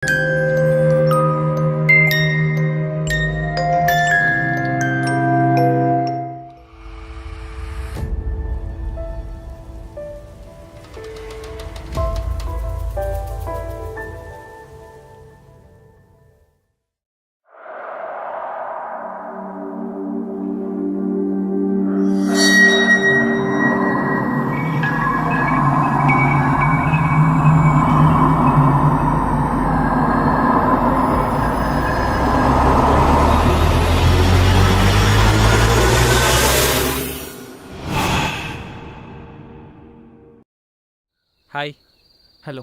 Hi. Hello.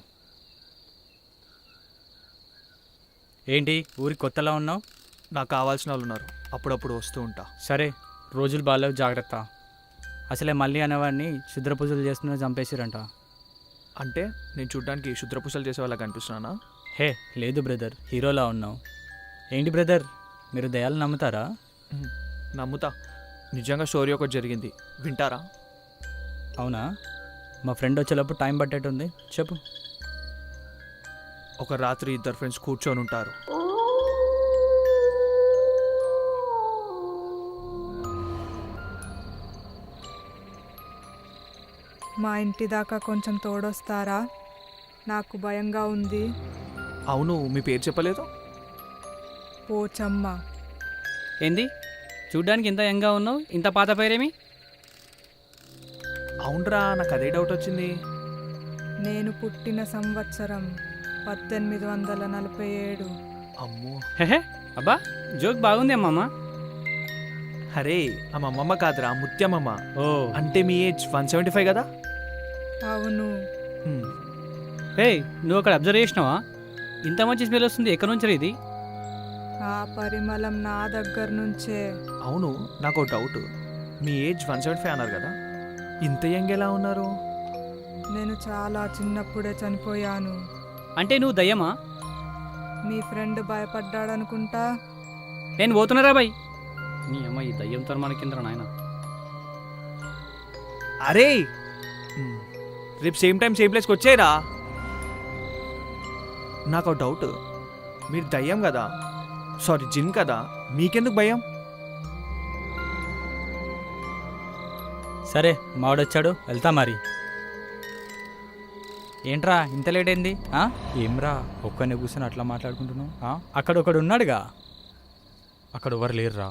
ఏంటి ఊరికి కొత్తలా ఉన్నావు? నాకు కావాల్సిన వాళ్ళు ఉన్నారు, అప్పుడప్పుడు వస్తూ ఉంటా. సరే, రోజులు బాగాలేవు, జాగ్రత్త. అసలే మళ్ళీ అనేవాడిని శుద్ర పూజలు చేస్తున్నా చంపేసిరంట. అంటే నేను చూడ్డానికి శుద్రపూసలు చేసే వాళ్ళకి అనిపిస్తున్నానా? హే లేదు బ్రదర్, హీరోలా ఉన్నావు. ఏంటి బ్రదర్, మీరు దయాలు నమ్ముతారా? నమ్ముతా. నిజంగా స్టోరీ ఒకటి జరిగింది, వింటారా? అవునా? మా ఫ్రెండ్ వచ్చేటప్పుడు టైం పట్టేటుంది, చెప్పు. ఒక రాత్రి ఇద్దరు ఫ్రెండ్స్ కూర్చొని ఉంటారు. మా ఇంటి దాకా కొంచెం తోడొస్తారా? నాకు భయంగా ఉంది. అవును, మీ పేరు చెప్పలేదు. పోచమ్మ. ఏంది చూడ్డానికి ఇంత యంగా ఉన్నావు, ఇంత పాత పేరేమి? అవునరా, నాకు అదే డౌట్ వచ్చింది. నేను పుట్టిన సంవత్సరం 1847. అమ్మో. హెహే, అబ్బా జోక్ బాగుంది అమ్మమ్మ. అరే, ఆ అమ్మమ్మ కాదురా, ముత్యమ్మమ్మ. ఓ అంటే మీ ఏజ్ 175 కదా? అవును. హే, నువ్వు అక్కడ అబ్జర్వ్ చేసినావా? ఇంత మంచి స్మెల్ వస్తుంది, ఎక్కడి నుంచి ఇది? ఆ పరిమళం నా దగ్గర నుంచే. అవును, నాకు ఒక డౌట్. మీ ఏజ్ 175 అన్నారు కదా, ఇంత యంగ్ ఎలా ఉన్నారు? నేను చాలా చిన్నప్పుడే చనిపోయాను. అంటే నువ్వు దయ్యమా? మీ ఫ్రెండ్ భయపడ్డాడనుకుంటా. నేను పోతున్నారా బాయ్? నీ అమ్మ, ఈ దయ్యంతో మనకింద్ర నాయన. అరే, రేపు సేమ్ టైం సేమ్ ప్లేస్కి వచ్చేయరా. నాకు ఒక డౌట్, మీరు దయ్యం కదా, సారీ జిన్ కదా, మీకెందుకు భయం? సరే, మావాడొచ్చాడు, వెళ్తా మరి. ఏంట్రా ఇంత లేట్ అయింది? ఏమ్రా ఒక్కనే కూర్చొని అట్లా మాట్లాడుకుంటున్నావు? అక్కడ ఒకడు ఉన్నాడుగా. అక్కడ ఎవరు లేరురా.